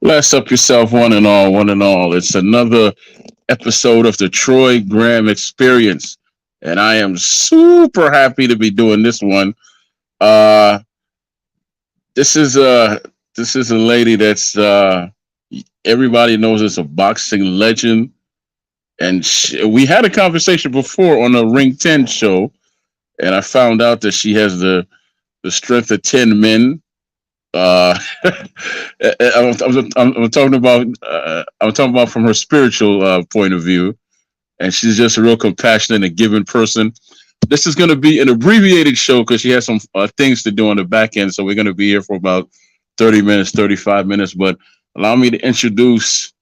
Bless up yourself, one and all, one and all. It's another episode of the Troy Graham Experience, and I am super happy to be doing this one. Uh, this is a this is a lady that's everybody knows is a boxing legend, and we had a conversation before on the Ring 10 show, and I found out that she has the strength of 10 men. I'm talking about from her spiritual point of view, and she's just a real compassionate and giving person. This is going to be an abbreviated show because she has some things to do on the back end, so we're going to be here for about 30 minutes, 35 minutes. But allow me to introduce,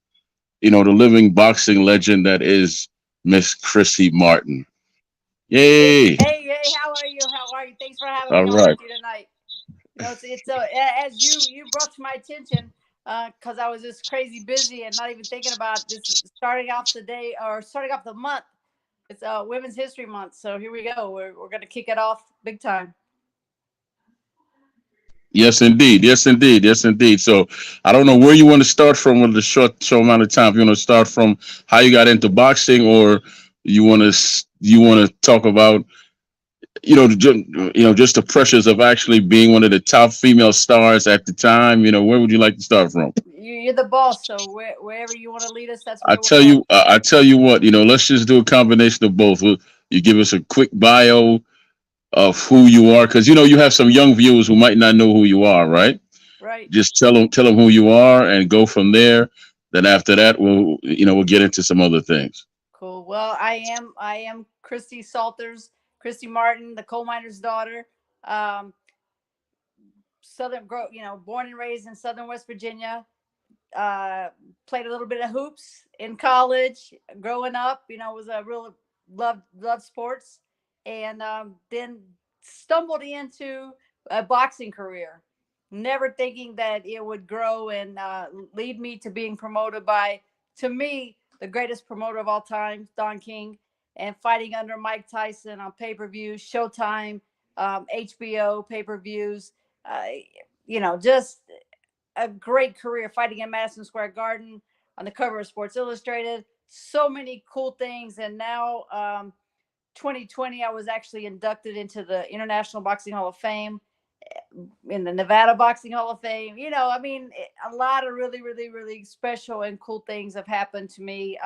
the living boxing legend that is Miss Christy Martin. Yay! Hey, how are you? How are you? Thanks for having All me on right. with you tonight. It's as you brought to my attention, because I was just crazy busy and not even thinking about this starting off the day or starting off the month. It's Women's History Month, so here we go. We're gonna kick it off big time. Yes, indeed. Yes, indeed. Yes, indeed. So I don't know where you want to start from with the short amount of time. If you want to start from how you got into boxing, or you want to talk about just the pressures of actually being one of the top female stars at the time. Where would you like to start from? You're the boss, so wherever you want to lead us, that's I where we're tell going. you, I tell you what. Let's just do a combination of both. You give us a quick bio of who you are, because you have some young viewers who might not know who you are, right? Right. Just tell them who you are and go from there. Then after that, we'll get into some other things. Cool. Well, I am Christy Martin, the coal miner's daughter. Um, born and raised in Southern West Virginia. Uh, Played a little bit of hoops in college. Growing up, was a real loved sports, and then stumbled into a boxing career. Never thinking that it would grow and lead me to being promoted by, to me, the greatest promoter of all time, Don King, and fighting under Mike Tyson on pay per views, Showtime, HBO pay per views. Uh, just a great career fighting in Madison Square Garden on the cover of Sports Illustrated. So many cool things. And now, 2020, I was actually inducted into the International Boxing Hall of Fame, in the Nevada Boxing Hall of Fame. A lot of really, really, really special and cool things have happened to me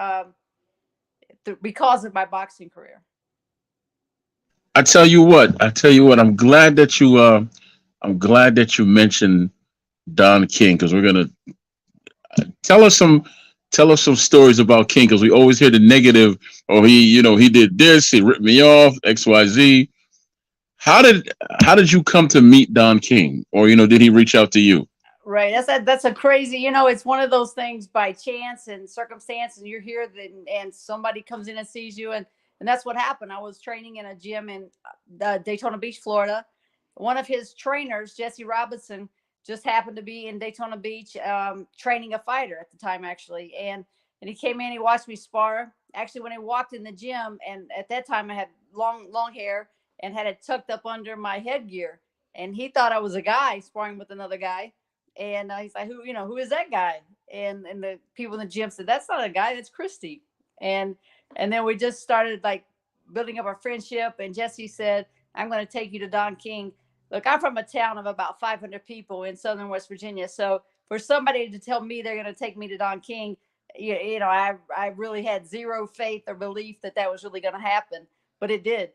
because of my boxing career. I tell you what. I tell you what. I'm glad that you mentioned Don King, because we're gonna tell us some tell us some stories about King, because we always hear the negative. Or he did this, he ripped me off, XYZ. How did how did you come to meet Don King, or did he reach out to you? Right. That's a crazy, it's one of those things by chance and circumstance, and you're here and somebody comes in and sees you, and that's what happened. I was training in a gym in Daytona Beach, Florida. One of his trainers, Jesse Robinson, just happened to be in Daytona Beach, training a fighter at the time, actually, and he came in, he watched me spar. Actually, when he walked in the gym, and at that time I had long hair and had it tucked up under my headgear, and he thought I was a guy sparring with another guy, and he's like, who is that guy? And the people in the gym said, that's not a guy, that's Christy. And then we just started like building up our friendship. And Jesse said, I'm going to take you to Don King. Look, I'm from a town of about 500 people in Southern West Virginia. So for somebody to tell me they're going to take me to Don King, I really had zero faith or belief that that was really going to happen, but it did.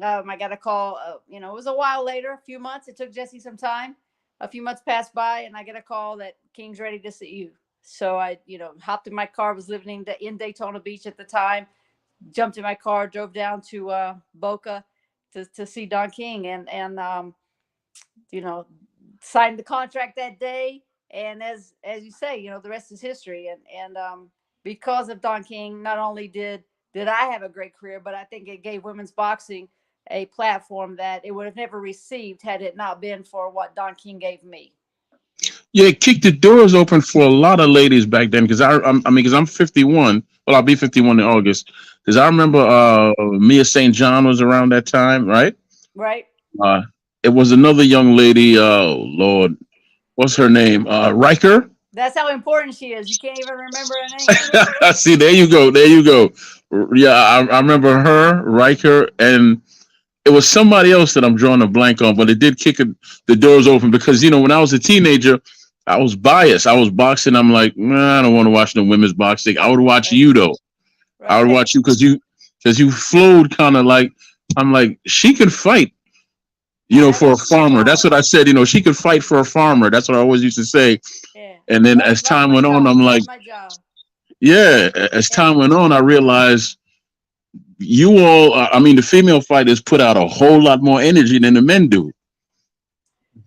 I got a call, it was a while later, a few months. It took Jesse some time. A few months passed by, and I get a call that King's ready to see you. So I, hopped in my car. Was living in Daytona Beach at the time. Jumped in my car, drove down to Boca to see Don King, and you know, signed the contract that day. And as you say, the rest is history. And because of Don King, not only did I have a great career, but I think it gave women's boxing a platform that it would have never received had it not been for what Don King gave me. Yeah, it kicked the doors open for a lot of ladies back then. Because I mean, because I'm 51. Well, I'll be 51 in August. Because I remember Mia St. John was around that time, right? Right? Uh, it was another young lady. Oh Lord, what's her name? Riker. That's how important she is. You can't even remember her name. See, there you go. There you go. Yeah, I remember her, Riker, and it was somebody else that I'm drawing a blank on, but it did kick the doors open because when I was a teenager, I was biased. I was boxing. I'm like, nah, I don't want to watch no women's boxing. I would watch Right. you though. I would Right. watch you because you flowed kind of like I'm like she can fight. I For a farmer. That's know. what I said. She could fight for a farmer. That's what I always used to say. Yeah. And then Right. as Right in time my went on, jaw. I'm Right like, in my jaw. yeah. As Yeah. time went on, I realized you all. I mean, the female fighters put out a whole lot more energy than the men do.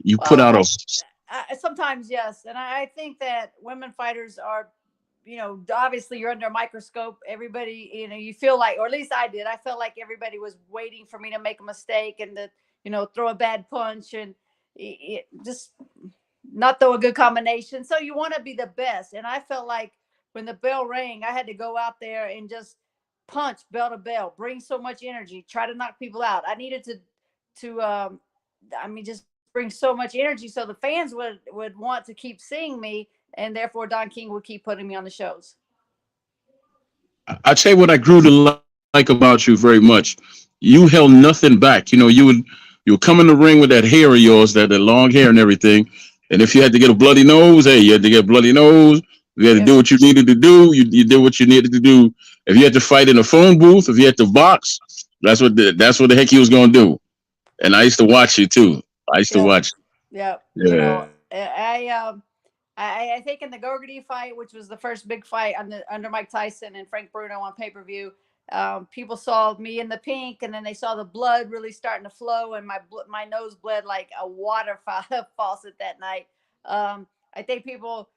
You put Well, out a. sometimes yes, and I think that women fighters are, obviously you're under a microscope. Everybody, you feel like, or at least I did. I felt like everybody was waiting for me to make a mistake and to, throw a bad punch and just not throw a good combination. So you want to be the best, and I felt like when the bell rang, I had to go out there and just punch bell to bell, bring so much energy, try to knock people out. I needed to I mean, just bring so much energy so the fans would want to keep seeing me, and therefore Don King would keep putting me on the shows. I tell you what, I grew to like about you very much. You held nothing back. You would come in the ring with that hair of yours, that long hair and everything. And if you had to get a bloody nose, hey, you had to get a bloody nose. You had to Yep. do what you needed to do. You did what you needed to do. If you had to fight in a phone booth, if you had to box, that's what the heck you was gonna do. And I used to watch you too. I used to Yep. watch. Yep. Yeah. I think in the Gogarty fight, which was the first big fight under Mike Tyson and Frank Bruno on pay-per-view, people saw me in the pink, and then they saw the blood really starting to flow, and my nose bled like a water faucet that night. I think people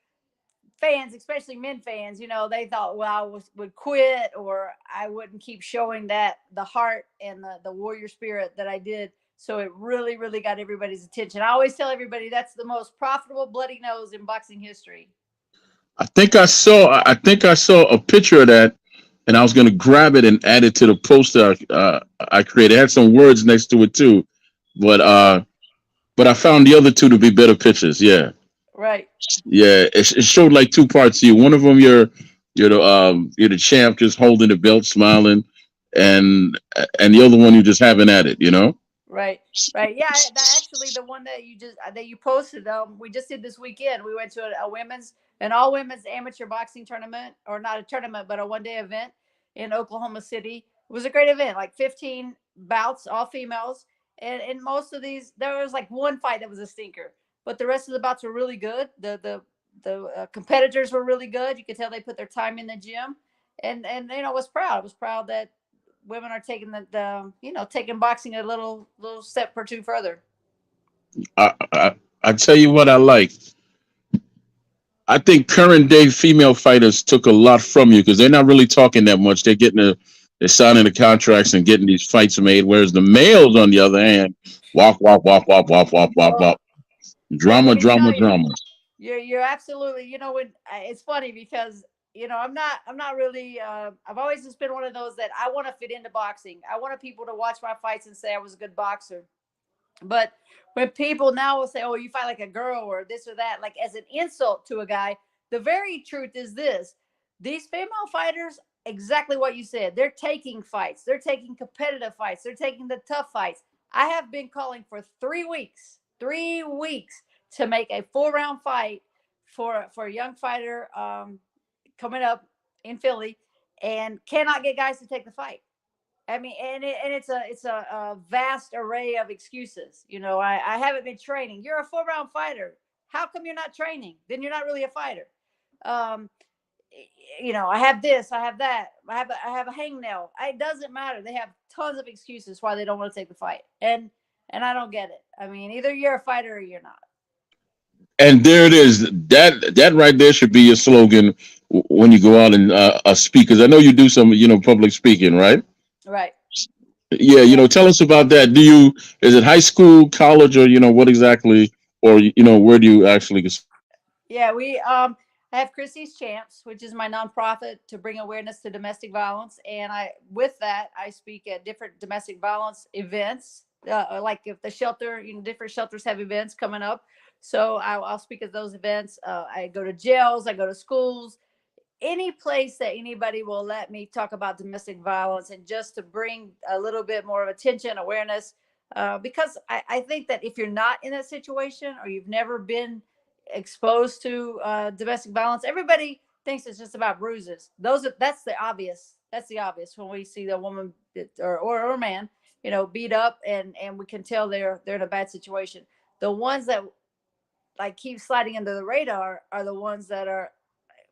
fans, especially men fans, they thought, well, would quit, or I wouldn't keep showing that the heart and the warrior spirit that I did. So it really, really got everybody's attention. I always tell everybody that's the most profitable bloody nose in boxing history. I think I saw a picture of that, and I was gonna grab it and add it to the poster I created. It had some words next to it too, but uh, but I found the other two to be better pictures. Yeah, Right. yeah. It showed like two parts of you. One of them, you're the champ, just holding the belt, smiling, and the other one, you're just having at it. Right. Right. Yeah. That actually the one that you posted. We just did this weekend. We went to an all women's amateur boxing tournament, or not a tournament, but a 1 day event in Oklahoma City. It was a great event, like 15 bouts, all females, and in most of these, there was like one fight that was a stinker, but the rest of the bouts were really good. The competitors were really good. You could tell they put their time in the gym, and I was proud. I was proud that women are taking taking boxing a little step or two further. I tell you what I like. I think current day female fighters took a lot from you because they're not really talking that much. They're signing the contracts and getting these fights made. Whereas the males, on the other hand, walk, walk, walk, walk, walk, walk, walk, Well, walk, well, let drama, me tell drama, you, drama. you're absolutely, when it's funny because I'm not really I've always just been one of those that I want to fit into boxing. I wanted people to watch my fights and say I was a good boxer. But when people now will say, "Oh, you fight like a girl," or this or that, like as an insult to a guy, the very truth is this: these female fighters, exactly what you said, they're taking fights, they're taking competitive fights, they're taking the tough fights. I have been calling for 3 weeks, 3 weeks to make a 4 round fight for a young fighter coming up in Philly, and cannot get guys to take the fight. I mean, and it's a vast array of excuses. I haven't been training. You're a 4 round fighter. How come you're not training? Then you're not really a fighter. Um, I have this, I have that, I have a hangnail. It doesn't matter. They have tons of excuses why they don't want to take the fight, and I don't get it. I mean, either you're a fighter or you're not. And there it is. That right there should be your slogan when you go out and speak. Because I know you do some, public speaking, right? Right. Yeah, Yeah. tell us about that. Is it high school, college, or what exactly, or where do you actually speak? Yeah, we I have Christy's Champs, which is my nonprofit to bring awareness to domestic violence, and I with that I speak at different domestic violence events. Like if the shelter, different shelters have events coming up, so I'll speak at those events. I go to jails, I go to schools, any place that anybody will let me talk about domestic violence, and just to bring a little bit more of attention, awareness, because I think that if you're not in that situation or you've never been exposed to domestic violence, everybody thinks it's just about bruises. That's the obvious. That's the obvious when we see the woman or man, beat up, and we can tell they're in a bad situation. The ones that like keep sliding under the radar are the ones that are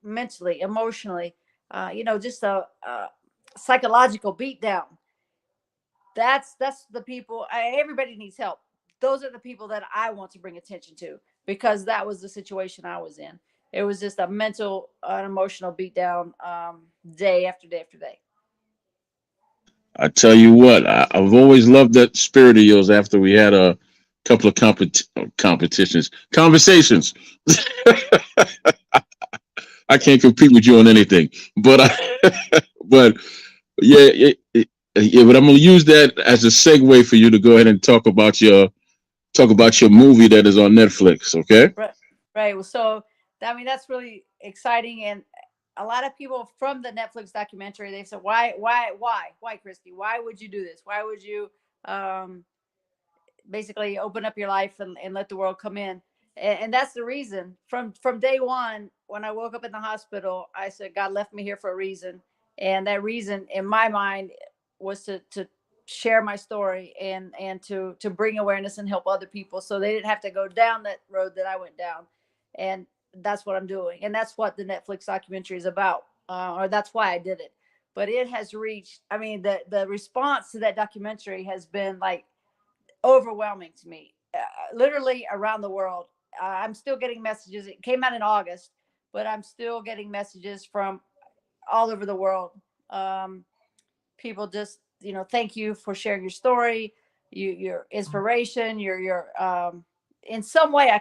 mentally, emotionally, just a psychological beatdown. That's the people. Everybody needs help. Those are the people that I want to bring attention to, because that was the situation I was in. It was just a mental, an emotional beatdown, day after day after day. I tell you what, I've always loved that spirit of yours. After we had a couple of competitions, conversations. I can't compete with you on anything, but but yeah, yeah. But I'm gonna use that as a segue for you to go ahead and talk about your movie that is on Netflix. Okay. Right, right. Well, so I mean that's really exciting, and a lot of people from the Netflix documentary, they said, why, Christy? Why would you do this? Why would you um, basically open up your life and let the world come in? And that's the reason. From day one, when I woke up in the hospital, I said God left me here for a reason, and that reason in my mind was to share my story, and to bring awareness and help other people, so they didn't have to go down that road that I went down. And that's what I'm doing, and that's what the Netflix documentary is about, or that's why I did it. But it has reached, I mean, the response to that documentary has been like overwhelming to me, literally around the world. I'm still getting messages. It came out in August, but I'm still getting messages from all over the world. Um, People just, thank you for sharing your story, your inspiration, your in some way I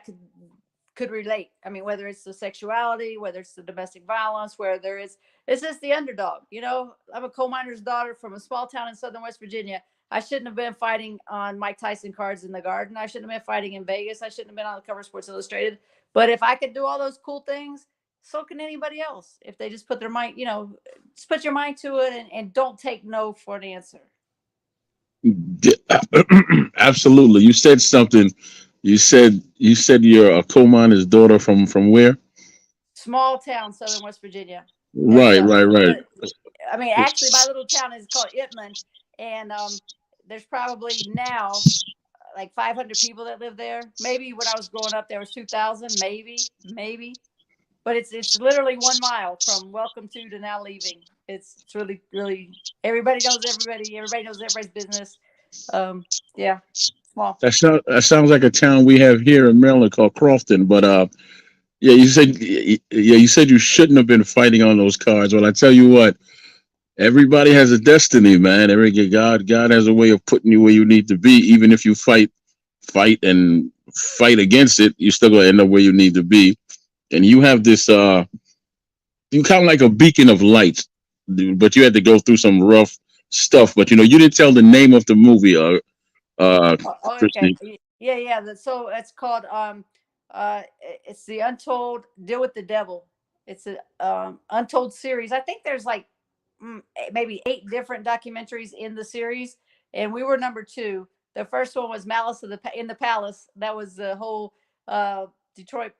could relate. I mean, whether it's the sexuality, whether it's the domestic violence, whether it's just the underdog. I'm a coal miner's daughter from a small town in southern West Virginia. I shouldn't have been fighting on Mike Tyson cards in the garden. I shouldn't have been fighting in Vegas. I shouldn't have been on the cover of Sports Illustrated. But if I could do all those cool things, so can anybody else. If they just put their mind, just put your mind to it, and don't take no for an answer. Absolutely. You said something. You said you're a coal miner's daughter from where? Small town, southern West Virginia. It's Right, right, right. I mean, actually, my little town is called Itman, and there's probably now like 500 people that live there. Maybe when I was growing up, there was 2,000, maybe. But it's literally 1 mile from welcome to now leaving. It's really, really, everybody knows everybody. Everybody knows everybody's business. Um, yeah, small. That sounds like a town we have here in Maryland called Crofton. But yeah, you said you shouldn't have been fighting on those cards. Well, I tell you what, everybody has a destiny, man. God has a way of putting you where you need to be. Even if you fight against it, you still gonna end up where you need to be. And you have this you kind of like a beacon of light, but you had to go through some rough stuff. But you didn't tell the name of the movie, uh, Okay. Christy. Yeah, yeah. So it's called it's the Untold Deal with the Devil. It's a untold series. I think there's like maybe 8 different documentaries in the series, and we were number 2. The first one was Malice in the Palace. That was the whole Detroit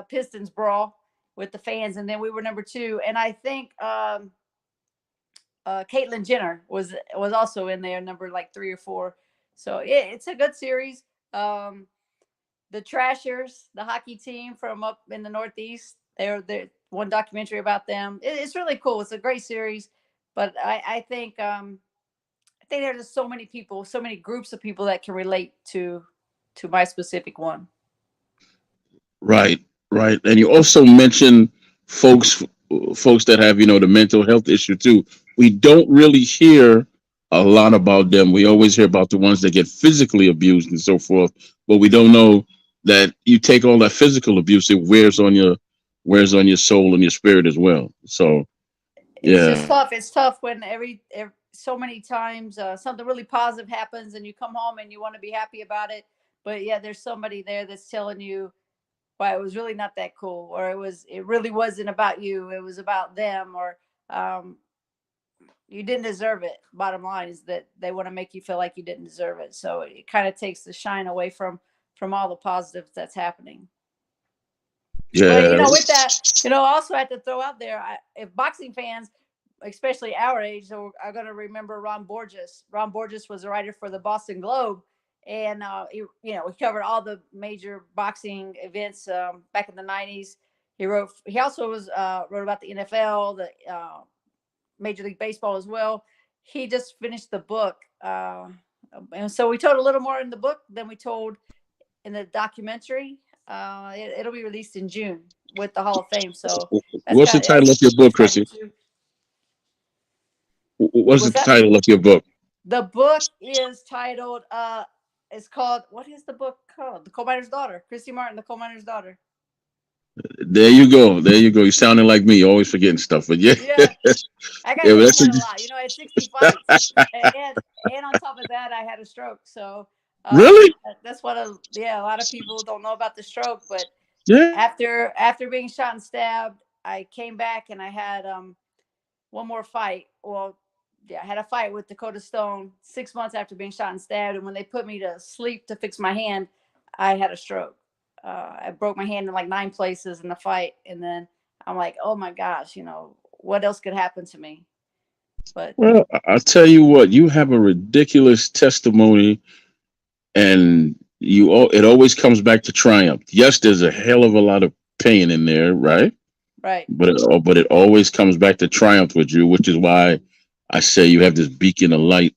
Pistons brawl with the fans, and then we were number 2. And I think Caitlyn Jenner was also in there, number like 3 or 4. So it's a good series. Um, the Trashers, the hockey team from up in the Northeast, they're one documentary about them. It's really cool. It's a great series, but I think there's just so many people, so many groups of people that can relate to my specific one. Right, right. And you also mentioned folks folks that have, the mental health issue too. We don't really hear a lot about them. We always hear about the ones that get physically abused and so forth, but we don't know that you take all that physical abuse, it wears on your soul and your spirit as well. So, It's yeah. just tough. It's tough when so many times something really positive happens and you come home and you want to be happy about it, but yeah, there's somebody there that's telling you why it was really not that cool, or it really wasn't about you. It was about them, or um, you didn't deserve it. Bottom line is that they want to make you feel like you didn't deserve it. So it kind of takes the shine away from all the positives that's happening. But Yeah. with that, also I have to throw out there, if boxing fans, especially our age, are going to remember Ron Borges. Ron Borges was a writer for the Boston Globe, and he covered all the major boxing events back in the '90s. He also wrote about the NFL, the Major League Baseball as well. He just finished the book, and so we told a little more in the book than we told in the documentary. It'll be released in June with the Hall of Fame. So What's the title of that's your book, exciting Chrissy? too. What's the What's that? title of your book? The book is titled. It's called. What is the book called? The Coal Miner's Daughter. Christy Martin, the Coal Miner's Daughter. There you go. There you go. You sounding like me, always forgetting stuff. But yeah, Yeah, I got yeah, hit but in that's the head a lot. At 60 fights, and on top of that, I had a stroke. So really, that's what a lot of people don't know about the stroke. But yeah. after being shot and stabbed, I came back and I had one more fight. Well, yeah, I had a fight with Dakota Stone 6 months after being shot and stabbed. And when they put me to sleep to fix my hand, I had a stroke. I broke my hand in like 9 places in the fight, and then I'm like, oh my gosh, what else could happen to me? But Well, I'll tell you what. You have a ridiculous testimony, and it always comes back to triumph. Yes, there's a hell of a lot of pain in there, right? right, But it always comes back to triumph with you, which is why I say you have this beacon of light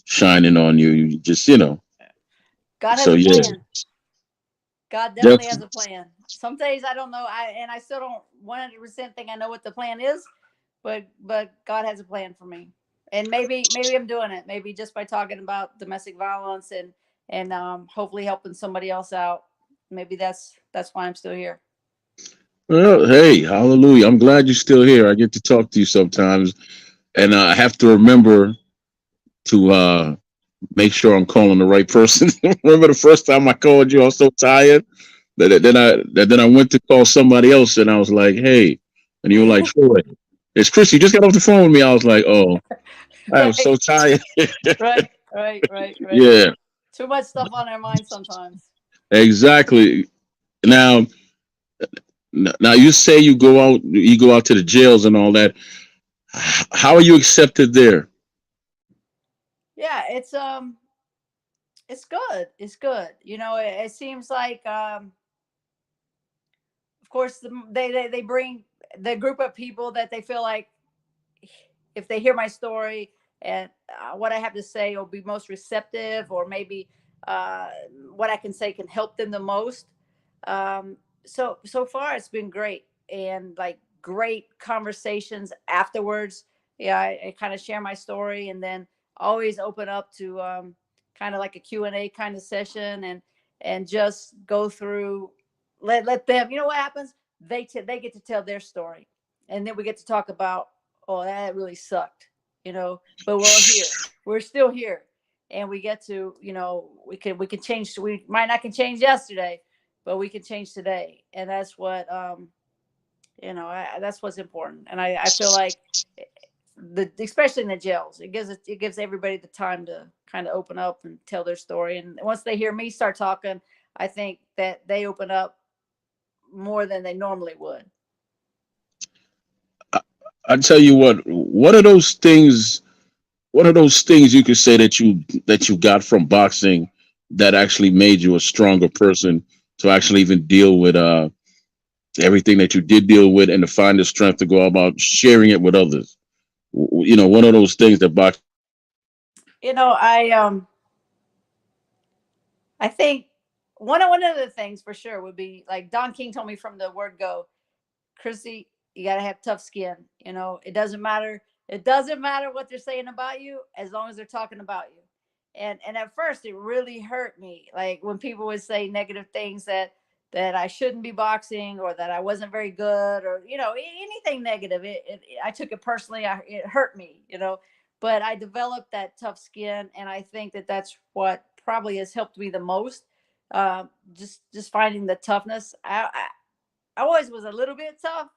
shining on you. You just, God has so a yeah, plan. God definitely has definitely. a plan. Some days I don't know, I still don't 100% think I know what the plan is, but God has a plan for me, and maybe I'm doing it. Maybe just by talking about domestic violence and hopefully helping somebody else out. Maybe that's why I'm still here. Well, hey, hallelujah. I'm glad you're still here. I get to talk to you sometimes. And I have to remember to make sure I'm calling the right person. Remember the first time I called you, I was so tired that then I went to call somebody else, and I was like, "Hey," and you were like, "Troy, it's Chris. You just got off the phone with me." I was like, "Oh, I am Right, so tired." right. Yeah, Too much stuff on our mind sometimes. exactly. Now, now you say you go out to the jails and all that. How are you accepted there? Yeah, it's good. It's good. It seems like of course they bring the group of people that they feel like if they hear my story and what I have to say will be most receptive, or maybe uh, what I can say can help them the most. So far it's been great, and like great conversations afterwards. Yeah, I kind of share my story, and then always open up to kind of like a Q&A kind of session, and just go through, let them, what happens, they get to tell their story, and then we get to talk about, oh, that really sucked, but we're here, we're still here, and we get to, we can change, we might not can change yesterday, but we can change today, and that's what that's what's important, and I feel like especially in the jails, it gives everybody the time to kind of open up and tell their story, and once they hear me start talking, I think that they open up more than they normally would. I tell you what. What are those things? What are those things you could say that you got from boxing that actually made you a stronger person to actually even deal with everything that you did deal with, and to find the strength to go about sharing it with others? One of those things that boxing. I think one of the things for sure would be like Don King told me from the word go, Chrissy, you got to have tough skin. You know, it doesn't matter. It doesn't matter what they're saying about you as long as they're talking about you. And at first it really hurt me. Like when people would say negative things that I shouldn't be boxing or that I wasn't very good or, you know, anything negative. I took it personally. It hurt me, you know, but I developed that tough skin. And I think that that's what probably has helped me the most. Just finding the toughness. I always was a little bit tough,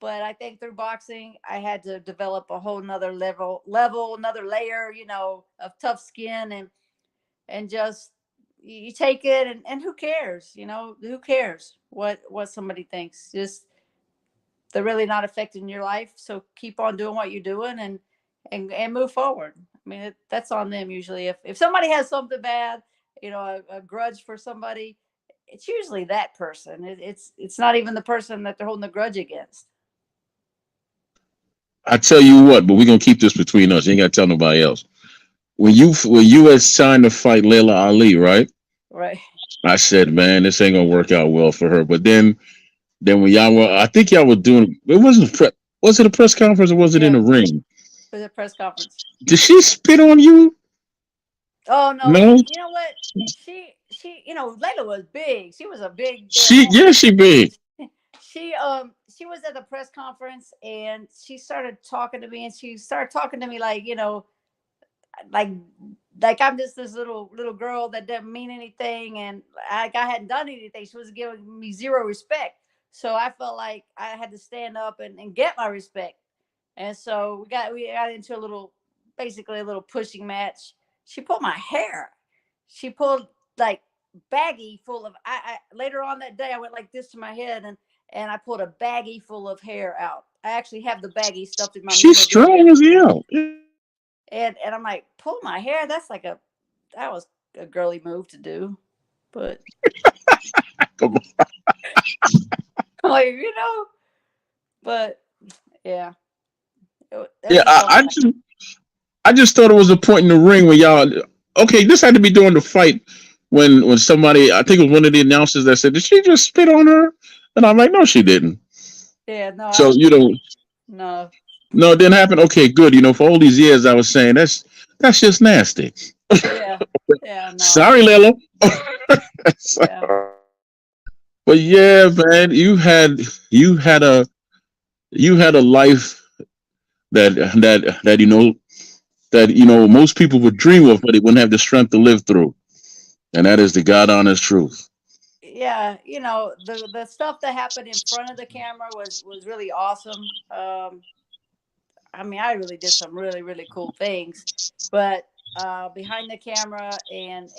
but I think through boxing, I had to develop a whole nother another layer, you know, of tough skin and just you take it and who cares, you know, who cares what somebody thinks? Just they're really not affecting your life, so keep on doing what you're doing and move forward. I mean, that's on them usually. If somebody has something bad, you know, a grudge for somebody, it's usually that person. It's not even the person that they're holding the grudge against. I tell you what, but we're gonna keep this between us. You ain't gotta tell nobody else. When you had signed to fight Layla Ali, right? Right. I said, man, this ain't gonna work out well for her. But then when y'all were, I think y'all were doing. It wasn't. Was it a press conference or was it in Yeah, the ring? for the press conference. Did she spit on you? Oh no, No. you know what? You know, Layla was big. She was a big damn She woman. yeah, she big. She was at the press conference and she started talking to me and she started talking to me like, you know, like like I'm just this little girl that doesn't mean anything and like I hadn't done anything. She was giving me zero respect. So I felt like I had to stand up and get my respect. And so we got into a little, basically a little pushing match. She pulled my hair. She pulled like baggie full of. I later on that day I went like this to my head and I pulled a baggie full of hair out. I actually have the baggie stuffed in my She's memorabilia. strong as hell. And I'm like, pull my hair. That's like that was a girly move to do, but Come on. like you know, but yeah, that's Yeah, just all. I just thought it was a point in the ring where y'all. Okay, this had to be during the fight when somebody, I think it was one of the announcers that said, "Did she just spit on her?" And I'm like, "No, she didn't." Yeah, no, I So don't. No, no, it didn't happen. Okay, good. For all these years I was saying that's just nasty. yeah, yeah, no, Sorry, Lila. yeah. But yeah, man, you had a life that most people would dream of, but they wouldn't have the strength to live through, and that is the God honest truth. Yeah, you know, the stuff that happened in front of the camera was really awesome. I mean, I really did some really cool things, but behind the camera and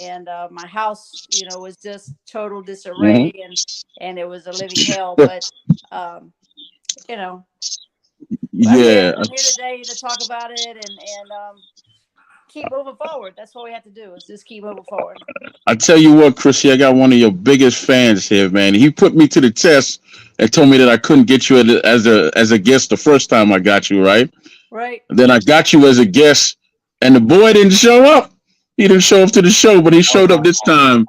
my house, you know, was just total Hmm. disarray and it was a living hell. But um, you know, I'm here. Yeah, I'm here today to talk about it and keep moving forward. That's what we have to do is just keep moving forward. I tell you what, Chrissy, I got one of your biggest fans here, man. He put me to the test and told me that I couldn't get you as a guest the first time I got you, right? Right. And then I got you as a guest, and the boy didn't show up. He didn't show up to the show, but he That was showed up my this fault. time.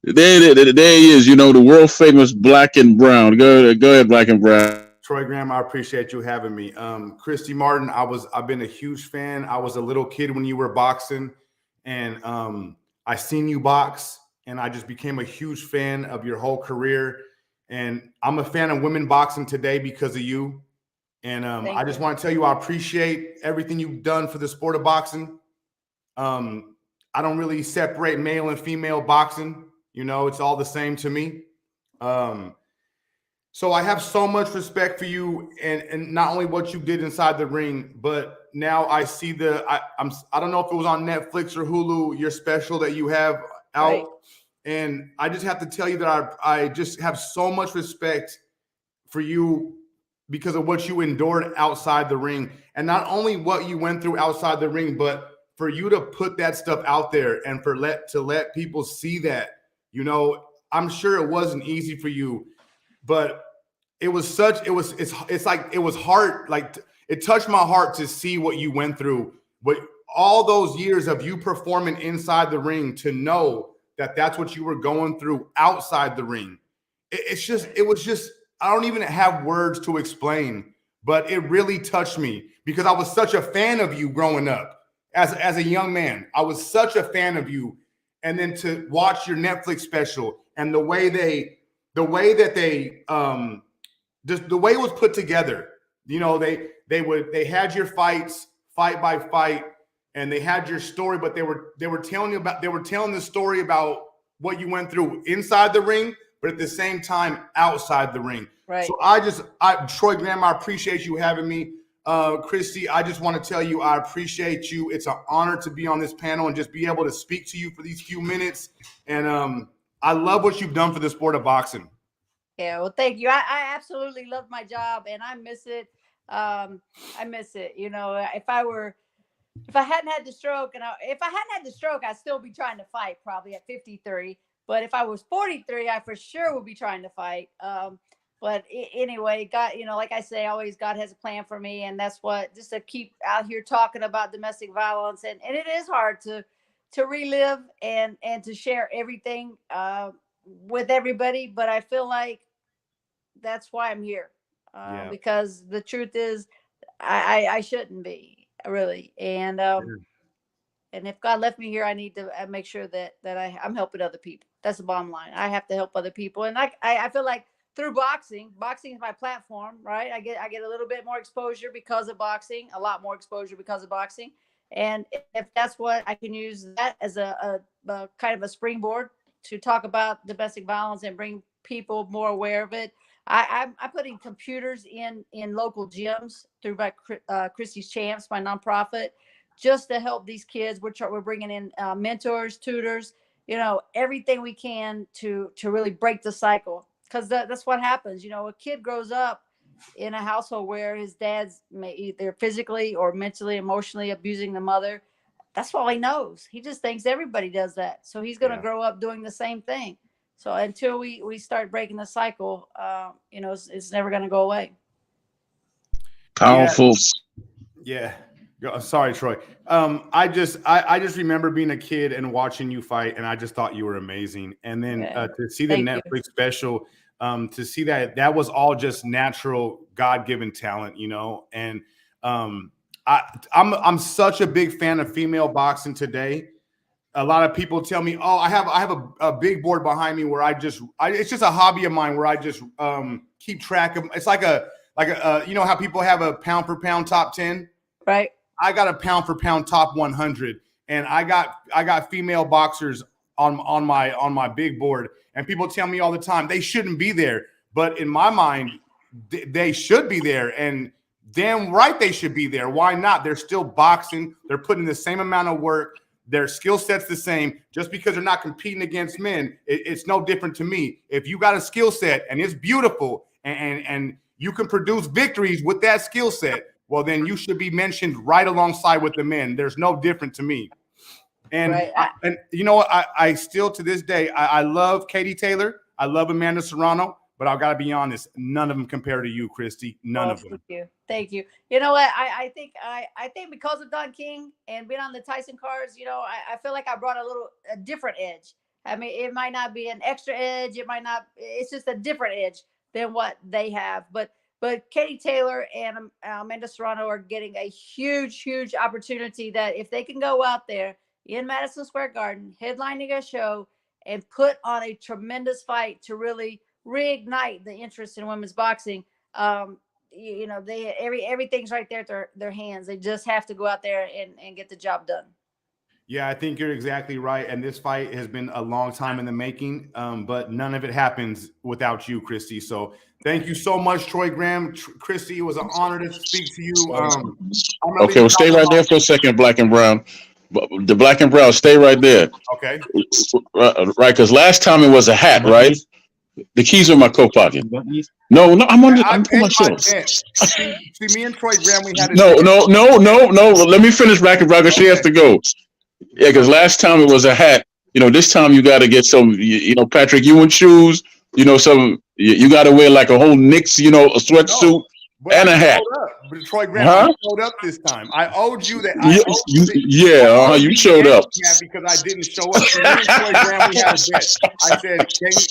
There he is, the world famous Black and Brown. Go ahead, Black and Brown. Troy Graham, I appreciate you having me. Christy Martin, I've been a huge fan. I was a little kid when you were boxing, and I seen you box, and I just became a huge fan of your whole career. And I'm a fan of women boxing today because of you. And I Thank just you. want to tell you, I appreciate everything you've done for the sport of boxing. I don't really separate male and female boxing. It's all the same to me. Um, So I have so much respect for you, and not only what you did inside the ring, but now I see I don't know if it was on Netflix or Hulu, your special that you have out, Right. and I just have to tell you that I just have so much respect for you because of what you endured outside the ring, and not only what you went through outside the ring, but for you to put that stuff out there and to let people see that. I'm sure it wasn't easy for you, but it's like it was hard, like it touched my heart to see what you went through, but all those years of you performing inside the ring, to know that that's what you were going through outside the ring. It was just, I don't even have words to explain, but it really touched me because I was such a fan of you growing up as a young man. I was such a fan of you. And then to watch your Netflix special and the way it was put together, you know, they had your fights fight by fight, and they had your story, but they were telling the story about what you went through inside the ring, but at the same time outside the ring. Right. So Troy Graham, I appreciate you having me. Christy, I just want to tell you, I appreciate you. It's an honor to be on this panel and just be able to speak to you for these few minutes. And I love what you've done for the sport of boxing. Yeah, well, thank you. I absolutely love my job, and I miss it. I miss it. You know, if I hadn't had the stroke, I'd still be trying to fight probably at 53. But if I was 43, I for sure would be trying to fight. But anyway, God, you know, like I say, always God has a plan for me. And that's what, just to keep out here talking about domestic violence. And it is hard to relive and to share everything with everybody. But I feel like that's why I'm here. Because the truth is I shouldn't be, really. And if God left me here, I need to make sure that I'm helping other people. That's the bottom line. I have to help other people. And I feel like through boxing is my platform, right? I get a little bit more exposure because of boxing, a lot more exposure because of boxing. And if that's what I can use that as a kind of a springboard to talk about domestic violence and bring people more aware of it. I'm putting computers in local gyms through my Christy's Champs, my nonprofit, just to help these kids. We're bringing in mentors, tutors, you know, everything we can to really break the cycle. Because that's what happens. You know, a kid grows up in a household where his dad's either physically or mentally, emotionally abusing the mother. That's all he knows. He just thinks everybody does that. So he's going to grow up doing the same thing. So until we start breaking the cycle, you know, it's never going to go away. Powerful. Yeah. Sorry, Troy. I just remember being a kid and watching you fight, and I just thought you were amazing. And then to see the Netflix special, to see that was all just natural, God-given talent, you know. And I'm such a big fan of female boxing today. A lot of people tell me, "Oh, I have a big board behind me where it's just a hobby of mine where I just keep track of." It's like a you know how people have a pound for pound top 10, right? I got a pound for pound top 100, and I got female boxers on my big board, and people tell me all the time they shouldn't be there, but in my mind, they should be there, and damn right they should be there. Why not? They're still boxing. They're putting the same amount of work. Their skill set's the same. Just because they're not competing against men, it's no different to me. If you got a skill set and it's beautiful and you can produce victories with that skill set, well, then you should be mentioned right alongside with the men. There's no different to me. And and you know what? I still to this day I love Katie Taylor. I love Amanda Serrano. But I've got to be honest, none of them compare to you, Christy. None of them. Thank you. You know what? I think because of Don King and being on the Tyson cards, you know, I feel like I brought a different edge. I mean, it might not be an extra edge. It might not. It's just a different edge than what they have. But Katie Taylor and Amanda Serrano are getting a huge opportunity that if they can go out there in Madison Square Garden, headlining a show, and put on a tremendous fight to really reignite the interest in women's boxing. You know, everything's right there at their hands. They just have to go out there and get the job done. Yeah, I think you're exactly right. And this fight has been a long time in the making, but none of it happens without you, Christy. So thank you so much, Troy Graham. Christy, it was an honor to speak to you. Okay, well, stay right there for a second, Black and Brown. The Black and Brown, stay right there. Okay. Right, because last time it was a hat, right? The keys are in my coat pocket. No, I'm pulling my shorts. See, me and Troy Graham, we had no. Let me finish, Black and Brown, because she has to go. Yeah, because last time it was a hat. You know, this time you got to get some, you know, Patrick Ewing shoes. You know, you got to wear like a whole Knicks, you know, a sweatsuit and a hat. But Troy Graham, Huh? you showed up this time. I owed you that. You showed up. Because I didn't show up. So me and Troy Graham, we had a bet. I said,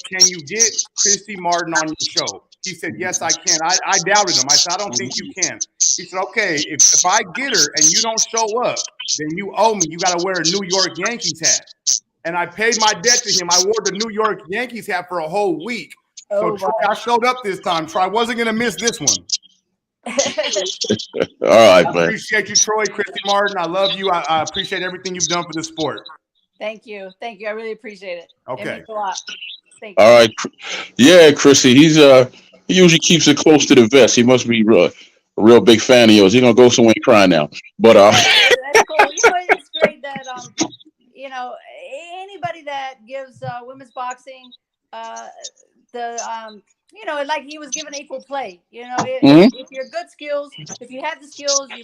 can you get Christy Martin on your show? He said, yes, I can. I doubted him. I said, I don't think you can. He said, okay, if I get her and you don't show up, then you owe me. You got to wear a New York Yankees hat. And I paid my debt to him. I wore the New York Yankees hat for a whole week. So Troy, I showed up this time. Troy, I wasn't going to miss this one. All right, I man. appreciate you, Troy. Christy Martin, I love you. I appreciate everything you've done for the sport. Thank you. Thank you. I really appreciate it. Okay. It means a lot. Thank you. All right. Yeah, Chrissy, he usually keeps it close to the vest. He must be a real big fan of yours. He's gonna go somewhere and cry now. But that's cool. It's great that anybody that gives women's boxing like he was given equal play. If you're good skills, if you have the skills, you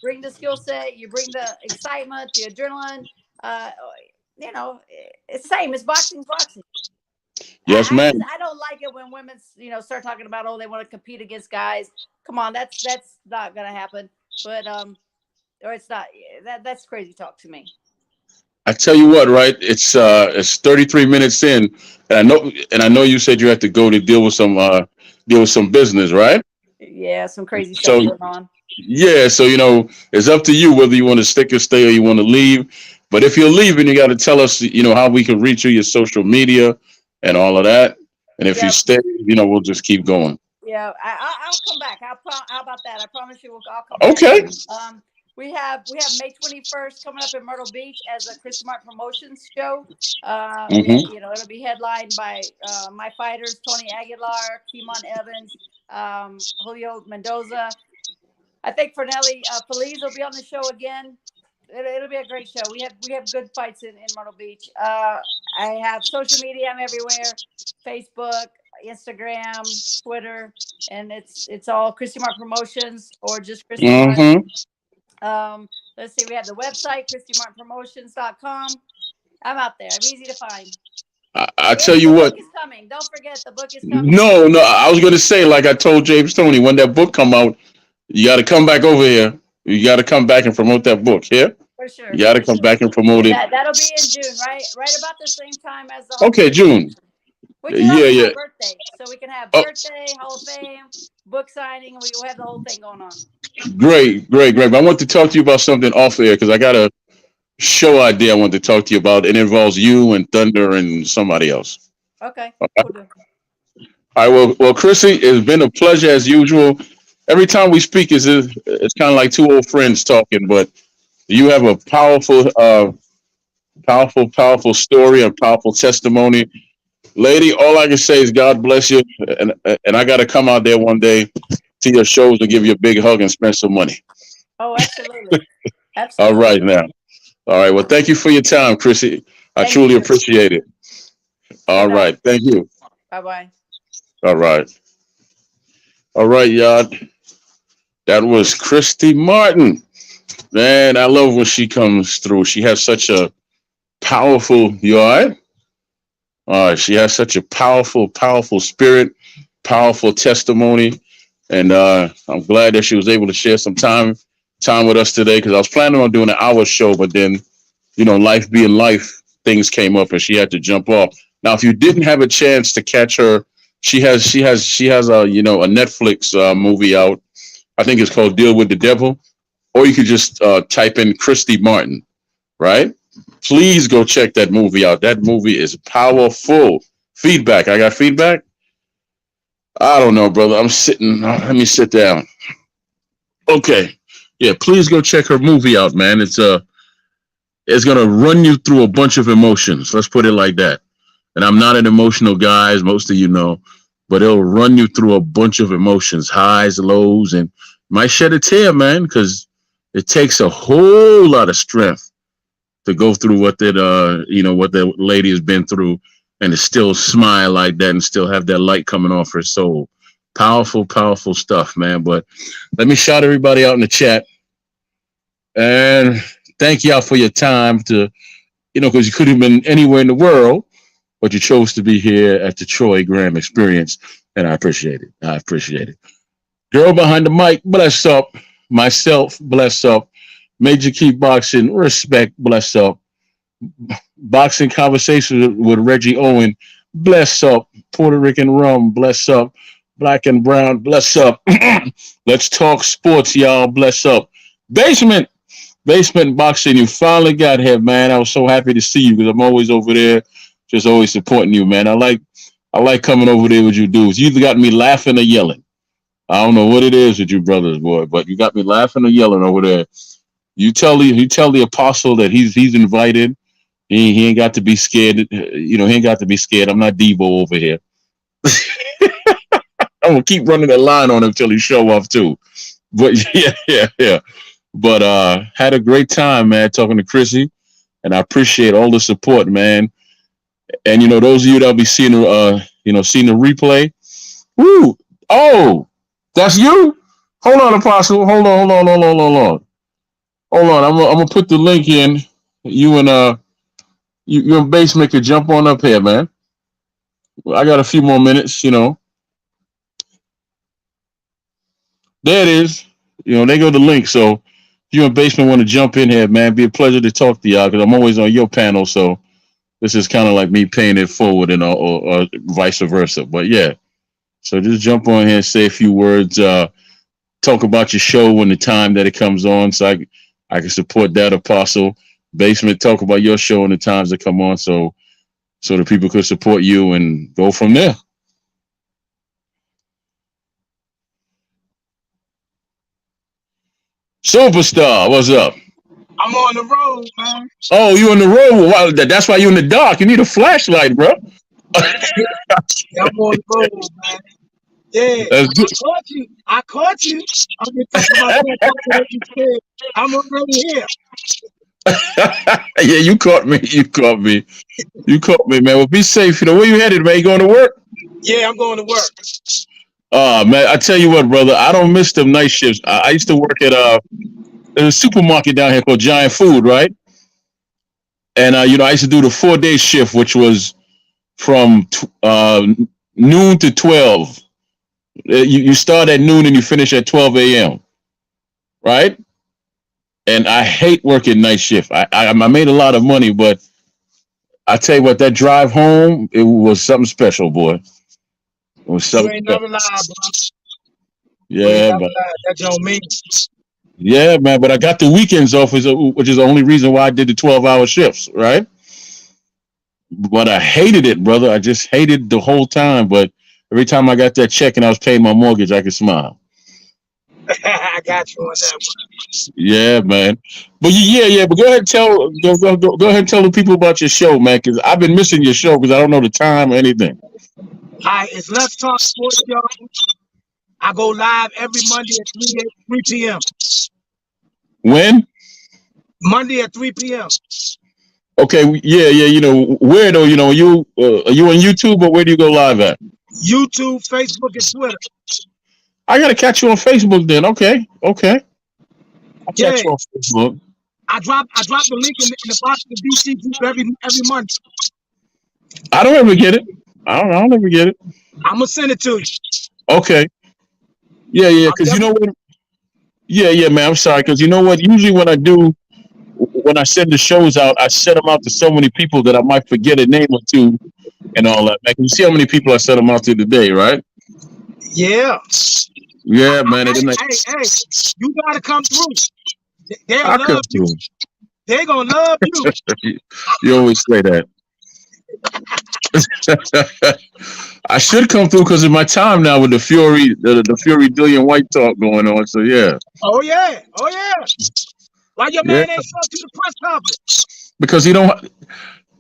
bring the skill set, you bring the excitement, the adrenaline. It's same. It's boxing. Yes, ma'am. I don't like it when women, start talking about, they want to compete against guys. Come on, that's not gonna happen. But or it's not. That's crazy talk to me. I tell you what, right? It's 33 minutes in, and I know you said you had to go to deal with some business, right? Yeah, some crazy stuff going on. Yeah, so it's up to you whether you want to stick or stay or you want to leave. But if you're leaving, you got to tell us, how we can reach you, your social media, and all of that. And if you stay, we'll just keep going. Yeah, I'll come back. How about that? I promise you, I'll come back. Okay. We have May 21st coming up in Myrtle Beach as a Christy Martin Promotions show. It'll be headlined by my fighters, Tony Aguilar, Kimon Evans, Julio Mendoza. I think Fernelli Feliz will be on the show again. It'll be a great show. We have good fights in Myrtle Beach. I have social media. I'm everywhere: Facebook, Instagram, Twitter, and it's all Christy Martin Promotions or just Christy Martin. Let's see. We have the website, ChristyMartinPromotions.com. I'm out there. I'm easy to find. I tell you what. The book is coming. Don't forget, the book is coming. No. I was going to say, like I told James Tony, when that book come out, you got to come back over here. You got to come back and promote that book. Yeah. For sure. You got to come back and promote it. That'll be in June, right? Right about the same time as the Okay, June. Which is my birthday, so we can have birthday, Hall of Fame, book signing, and we'll have the whole thing going on. Great. But I want to talk to you about something off air because I got a show idea I want to talk to you about. It involves you and Thunder and somebody else. Okay. All right. Well, Chrissy, it's been a pleasure as usual. Every time we speak, it's kind of like two old friends talking, but you have a powerful story, a powerful testimony. Lady, all I can say is God bless you, and I got to come out there one day to your shows and give you a big hug and spend some money. Oh, absolutely. All right now. All right. Well, thank you for your time, Chrissy. I truly appreciate it. All right. Thank you. Bye-bye. All right, y'all. That was Christy Martin. Man, I love when she comes through. She has such a powerful, you all right? She has such a powerful spirit, powerful testimony. And I'm glad that she was able to share some time with us today because I was planning on doing an hour show, but then, life being life, things came up and she had to jump off. Now, if you didn't have a chance to catch her, she has a a Netflix movie out. I think it's called Deal with the Devil, or you could just type in Christy Martin, right? Please go check that movie out. That movie is powerful. Feedback. I got feedback? I don't know, brother. I'm sitting. Let me sit down. Okay. Yeah, please go check her movie out, man. It's gonna run you through a bunch of emotions. Let's put it like that. And I'm not an emotional guy, as most of you know, but it'll run you through a bunch of emotions, highs, lows, and might shed a tear, man, because it takes a whole lot of strength to go through what the lady has been through and to still smile like that and still have that light coming off her soul. Powerful stuff, man. But let me shout everybody out in the chat. And thank y'all for your time because you could have been anywhere in the world, but you chose to be here at the Troy Graham Experience. And I appreciate it. Girl behind the mic, bless up. Myself, bless up. Major Key Boxing, respect, bless up. Boxing Conversations with Reggie Owen, bless up. Puerto Rican Rum, bless up. Black and Brown, bless up. Let's talk sports, y'all, bless up. Basement, Basement Boxing, you finally got here, man. I was so happy to see you because I'm always over there, just always supporting you, man. I like coming over there with you dudes. You either got me laughing or yelling. I don't know what it is with you brothers, boy, but you got me laughing or yelling over there. You tell the apostle that he's invited. He ain't got to be scared. He ain't got to be scared. I'm not Devo over here. I'm gonna keep running the line on him till he show off too. But yeah. But had a great time, man, talking to Chrissy, and I appreciate all the support, man. And those of you that'll be seeing seeing the replay. Woo! Oh, that's you. Hold on, Apostle. Hold on. Hold on. I'm gonna put the link in. You and you and Basement could jump on up here, man. I got a few more minutes. There it is. They go the link. So if you and Basement want to jump in here, man, be a pleasure to talk to y'all because I'm always on your panel. So this is kind of like me paying it forward and or vice versa. But yeah, so just jump on here and say a few words. Talk about your show when the time that it comes on, so I can support that, Apostle. Basement, talk about your show and the times that come on, so the people could support you and go from there. Superstar, what's up? I'm on the road, man. Oh, you on the road? Wow, that's why you in the dark. You need a flashlight, bro. Yeah, I'm on the road, man. Yeah, I caught you. I'm just talking about what you said. I'm already here. Yeah, you caught me, man. Well, be safe. Where you headed, man? You going to work? Yeah, I'm going to work. Man, I tell you what, brother, I don't miss them night shifts. I used to work at there's a supermarket down here called Giant Food, right? And I used to do the 4-day shift, which was from noon to 12. You start at noon and you finish at 12 a.m. Right? And I hate working night shift. I made a lot of money, but I tell you what, that drive home, it was something special, boy. It was something. You ain't never lied, bro. Yeah, man. That's on me. Yeah, man. But I got the weekends off, which is the only reason why I did the 12-hour shifts, right? But I hated it, brother. I just hated the whole time. But every time I got that check and I was paying my mortgage, I could smile. I got you on that one. Yeah, man. But yeah. But go ahead and tell the people about your show, man. Because I've been missing your show because I don't know the time or anything. Hi, it's Let's Talk Sports, y'all. I go live every Monday at 3 p.m. When? Monday at 3 p.m. Okay, yeah. Where though? Are you on YouTube or where do you go live at? YouTube, Facebook, and Twitter. I gotta catch you on Facebook then. Okay. I'll catch you on Facebook. I drop the link in the box of the DC group every Monday. I don't ever get it. I don't ever get it. I'm gonna send it to you. Okay. Yeah. Because you know what? Yeah, man. I'm sorry. Because you know what? Usually when I send the shows out, I send them out to so many people that I might forget a name or two and all that. Man, you see how many people I sent them out to today, right? Yeah. Yeah, man. Hey, you gotta come through. They'll love you. They're gonna love you. You always say that. I should come through because of my time now with the Fury Dillian White talk going on. So yeah. Oh yeah. Why your man ain't come to the press conference? Because he don't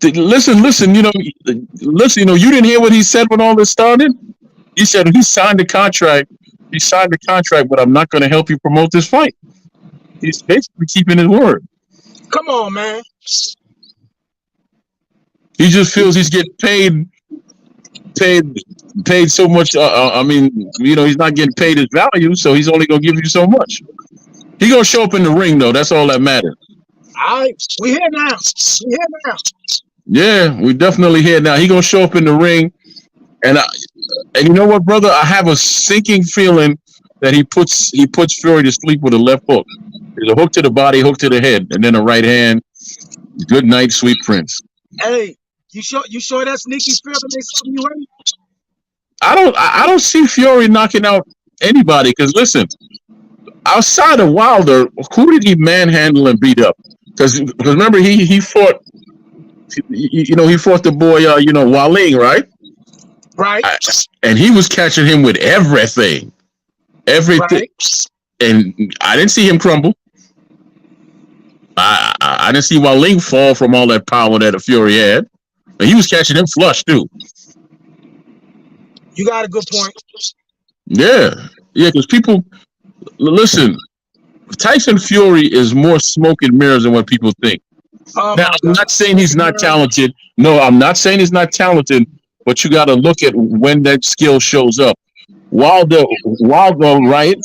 listen. You didn't hear what he said when all this started. He said he signed the contract. But I'm not going to help you promote this fight. He's basically keeping his word. Come on, man. He just feels he's getting paid so much. He's not getting paid his value, so he's only going to give you so much. He's going to show up in the ring, though. That's all that matters. All right. We're here now. Yeah, we definitely here now. He's going to show up in the ring. And you know what, brother? I have a sinking feeling that he puts Fury to sleep with a left hook. There's a hook to the body, hook to the head, and then a right hand. Good night, sweet prince. Hey, you sure that sneaky feeling ain't something you ain't? I don't see Fury knocking out anybody because listen, outside of Wilder, who did he manhandle and beat up? Because remember he fought, he fought the boy Waling, right? Right. And he was catching him with everything, Right. and I didn't see him crumble. I didn't see Waling fall from all that power that Fury had, and he was catching him flush too. You got a good point. Yeah, because people listen. Tyson Fury is more smoke and mirrors than what people think. Oh Now, I'm not saying he's not talented. No, I'm not saying he's not talented, but you got to look at when that skill shows up. Wilder, right,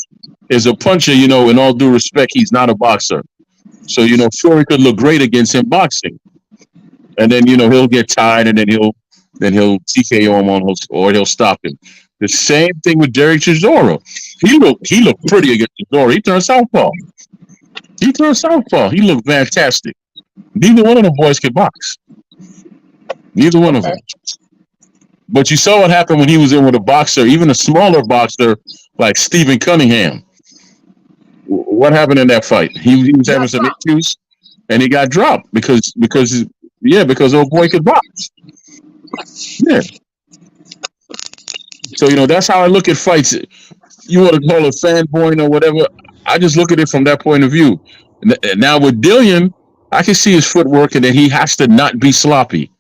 is a puncher, in all due respect, he's not a boxer. So, Fury could look great against him boxing. And then, he'll get tired and then he'll TKO him or he'll stop him. The same thing with Derek Chisora. He looked pretty against Chisora. He turned southpaw. He looked fantastic. Neither one of them boys could box. Neither one of them. But you saw what happened when he was in with a boxer, even a smaller boxer like Stephen Cunningham. What happened in that fight? He was having some issues, and he got dropped because old boy could box. Yeah. So that's how I look at fights. You want to call it fanboying or whatever? I just look at it from that point of view. Now with Dillian, I can see his footwork, and that he has to not be sloppy.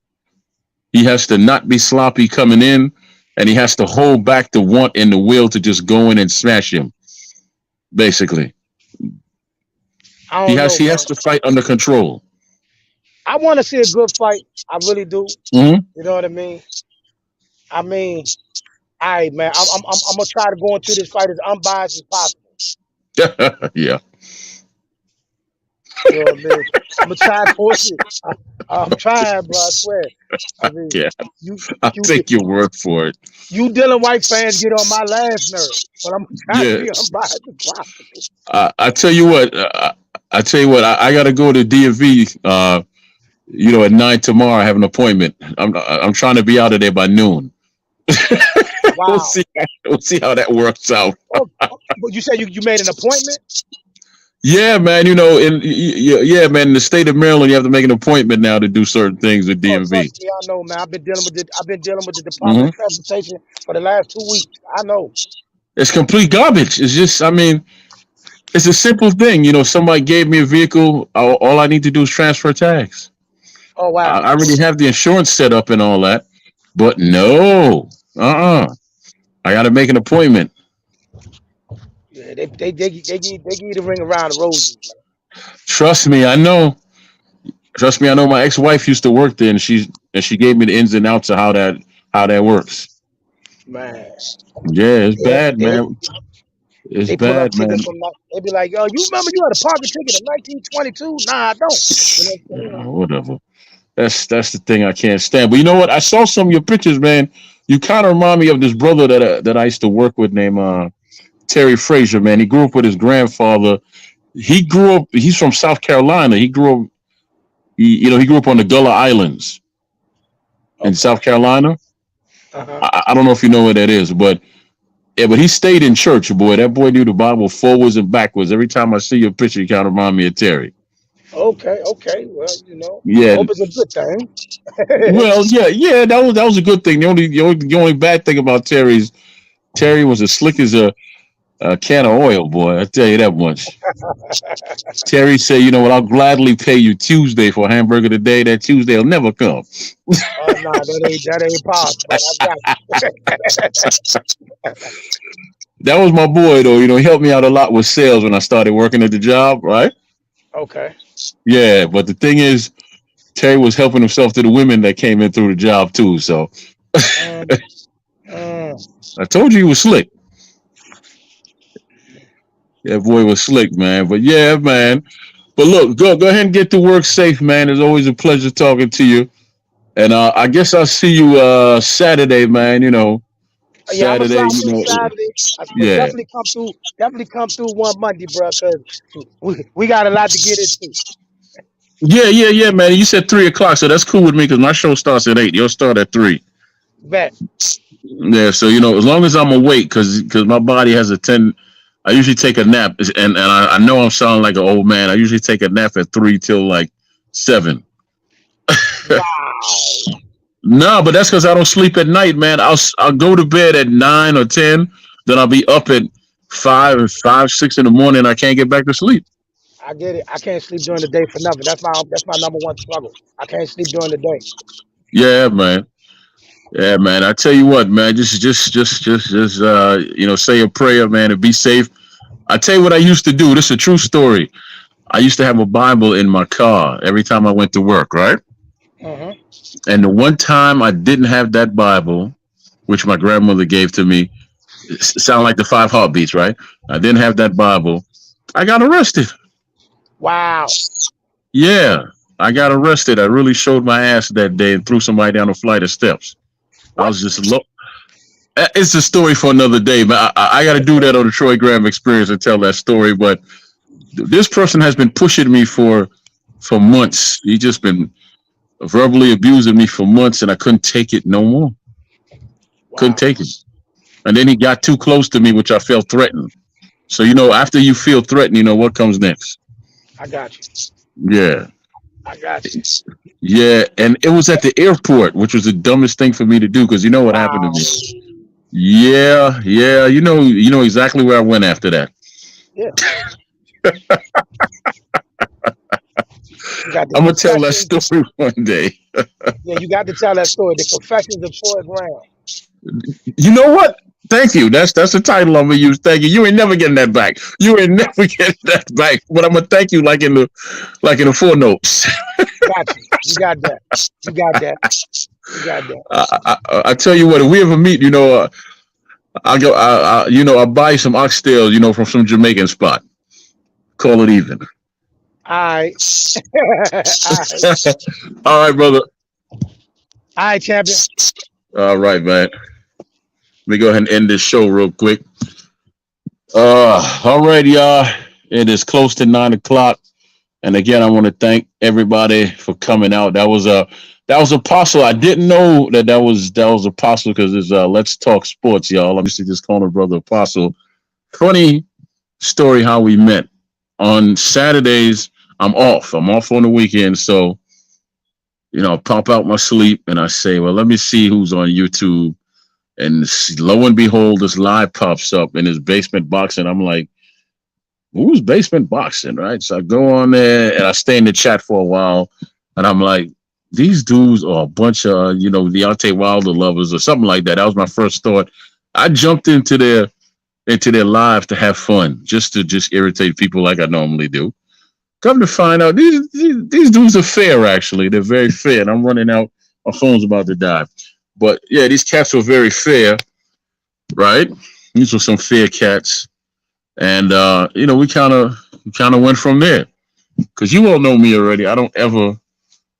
He has to not be sloppy coming in, and he has to hold back the want and the will to just go in and smash him. Basically, he has to fight under control. I want to see a good fight. I really do. Mm-hmm. You know what I mean? All right, man. I'm gonna try to go into this fight as unbiased as possible. Yeah. You know what I mean? I'm gonna try to push it. I'm trying, bro. I swear. Yeah. I'll take your word for it. You Dylan White fans get on my last nerve, but I'm trying to be unbiased as possible. I tell you what. I got to go to DMV. At 9 tomorrow. I have an appointment. I'm trying to be out of there by noon. Wow. We'll see how that works out. But you said you made an appointment? Yeah, man. In the state of Maryland, you have to make an appointment now to do certain things with DMV. Trust me, I know, man. I've been dealing with the Department of Transportation for the last 2 weeks. I know. It's complete garbage. It's just, it's a simple thing. Somebody gave me a vehicle. All I need to do is transfer tags. Oh wow! I already have the insurance set up and all that, but no, I got to make an appointment. Yeah, they give you the ring around the roses. Trust me, I know. My ex-wife used to work there, and she gave me the ins and outs of how that works. Man. Yeah, it's bad, man. It's bad, man. They be like, "Yo, you remember you had a parking ticket in 1922?" Nah, I don't. Whatever. That's the thing I can't stand. But you know what? I saw some of your pictures, man. You kind of remind me of this brother that I used to work with named Terry Frazier, man. He grew up with his grandfather. He's from South Carolina. He grew up on the Gullah Islands in South Carolina. I don't know if you know where that is, but he stayed in church, boy. That boy knew the Bible forwards and backwards. Every time I see your picture, you kind of remind me of Terry. Okay. Well, yeah. I hope it's a good thing. Well, yeah, that was a good thing. The only bad thing about Terry was as slick as a can of oil, boy. I tell you that much. Terry said, "You know what? I'll gladly pay you Tuesday for a hamburger today. That Tuesday will never come." Oh no, that ain't possible. I got you. That was my boy, though. He helped me out a lot with sales when I started working at the job, right? Okay. Yeah, but the thing is, Terry was helping himself to the women that came in through the job too. So I told you he was slick. That boy was slick, man. But yeah, man. But look, go ahead and get to work safe, man. It's always a pleasure talking to you. And I guess I'll see you Saturday, man. Yeah, I'm gonna Saturday, slide you through know, Saturday, but yeah. definitely come through. Definitely come through one Monday, bro, because we got a lot to get into. Yeah, man. You said 3 o'clock, so that's cool with me because my show starts at 8. You'll start at 3. Bet. Yeah, so as long as I'm awake, because my body has a I usually take a nap, and I know I'm sounding like an old man. I usually take a nap at 3 till like 7. Wow. No, but that's because I don't sleep at night, man. I'll go to bed at 9 or 10, then I'll be up at 5, 6 in the morning. I can't get back to sleep. I get it. I can't sleep during the day for nothing. That's my number one struggle. I can't sleep during the day. Yeah, man. Yeah, man. I tell you what, man. Just say a prayer, man, and be safe. I tell you what I used to do. This is a true story. I used to have a Bible in my car every time I went to work, right? Hmm. And the one time I didn't have that Bible, which my grandmother gave to me, sound like the five heartbeats, right? I didn't have that Bible. I got arrested. Wow. Yeah, I got arrested. I really showed my ass that day and threw somebody down a flight of steps. I What? was just It's a story for another day, but I got to do that on the Troy Graham Experience and tell that story. But this person has been pushing me for months. He just been verbally abusing me for months, and I couldn't take it no more. Couldn't Wow. take it. And then he got too close to me, which I felt threatened. So after you feel threatened, what comes next? I got you. Yeah, I got you. yeah. And it was at the airport, which was the dumbest thing for me to do because you know what happened to Wow. me. Yeah. You know exactly where I went after that. Yeah. You got the I'm gonna tell that confessions. story one day. Yeah, you got to tell that story. The confessions of Troy Graham. You know what? Thank you. That's the title I'm gonna use. Thank you. You ain't never getting that back. You ain't never getting that back. But I'm gonna thank you like in the footnotes. Got you. You got that. You got that. You got that. I tell you what, if we ever meet, I go. I buy some oxtails, from some Jamaican spot. Call it even. All right. All right. All right, brother. All right, champion. All right, man. Let me go ahead and end this show real quick. All right, y'all. It is close to 9 o'clock. And again, I want to thank everybody for coming out. That was Apostle. I didn't know that was Apostle because it's Let's Talk Sports, y'all. I'm just calling her brother Apostle. Funny story how we met. On Saturdays, I'm off. I'm off on the weekend, so I pop out my sleep and I say, well, let me see who's on YouTube. And lo and behold, this live pops up in his basement boxing. I'm like, who's basement boxing, right? So I go on there and I stay in the chat for a while, and I'm like, these dudes are a bunch of Deontay Wilder lovers or something like that. That was my first thought. I jumped into their live to have fun, just to irritate people like I normally do. Come to find out, these dudes are fair. Actually, they're very fair. And I'm running out. My phone's about to die. But yeah, these cats were very fair, right? These were some fair cats. And we kind of went from there. Because you all know me already. I don't ever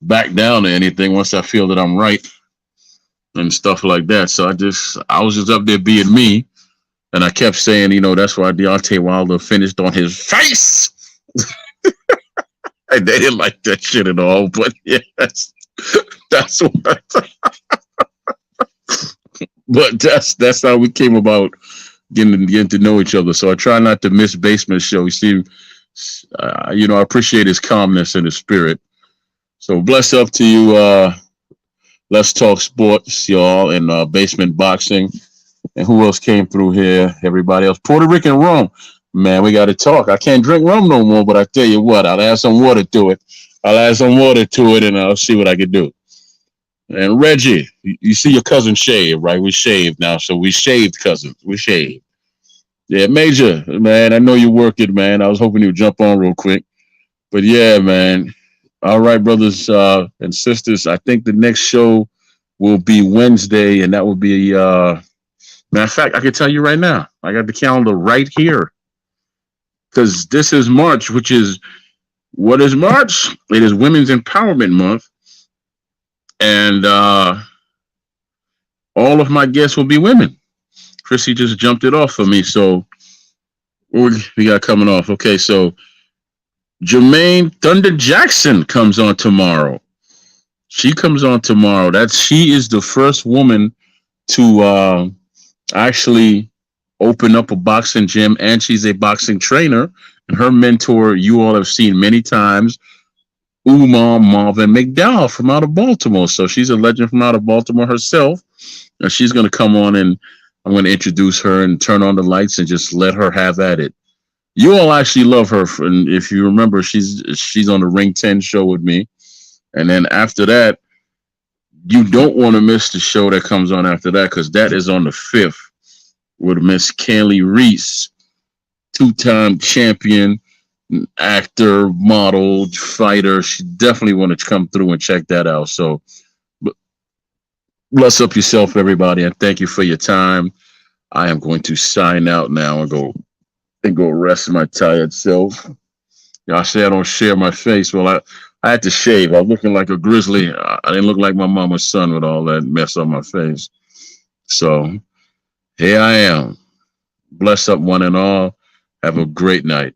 back down to anything once I feel that I'm right and stuff like that. So I was just up there being me, and I kept saying, that's why Deontay Wilder finished on his face. And they didn't like that shit at all. But yeah, that's what. But that's how we came about getting to know each other. So I try not to miss Basement Show. You see, I appreciate his calmness and his spirit. So bless up to you. Let's Talk Sports, y'all, and Basement Boxing. And who else came through here? Everybody else. Puerto Rican rum. Man, we got to talk. I can't drink rum no more, but I tell you what, I'll add some water to it. And I'll see what I can do. And Reggie, you see your cousin shave, right? We shaved now, so we shaved cousins. We shaved. Yeah, Major, man, I know you work it, man. I was hoping you'd jump on real quick. But yeah, man. All right, brothers and sisters. I think the next show will be Wednesday, and that will be matter of fact, I can tell you right now. I got the calendar right here. Because this is March, which is what is March? It is Women's Empowerment Month. And all of my guests will be women. Chrissy just jumped it off for me. So what we got coming off? Okay, so Jermaine Thunder Jackson comes on tomorrow. She comes on tomorrow. She is the first woman to actually open up a boxing gym, and she's a boxing trainer. And her mentor, you all have seen many times, Marvin McDowell from out of Baltimore. So she's a legend from out of Baltimore herself. And she's going to come on, and I'm going to introduce her and turn on the lights and just let her have at it. You all actually love her. And if you remember, she's on the Ring 10 show with me. And then after that, you don't want to miss the show that comes on after that, because that is on the 5th with Miss Canley Reese, 2-time champion, actor, model, fighter. She definitely want to come through and check that out. So bless up yourself, everybody, and thank you for your time. I am going to sign out now and go rest my tired self. Y'all say I don't share my face. Well, I had to shave. I was looking like a grizzly. I didn't look like my mama's son with all that mess on my face. So here I am. Bless up one and all. Have a great night.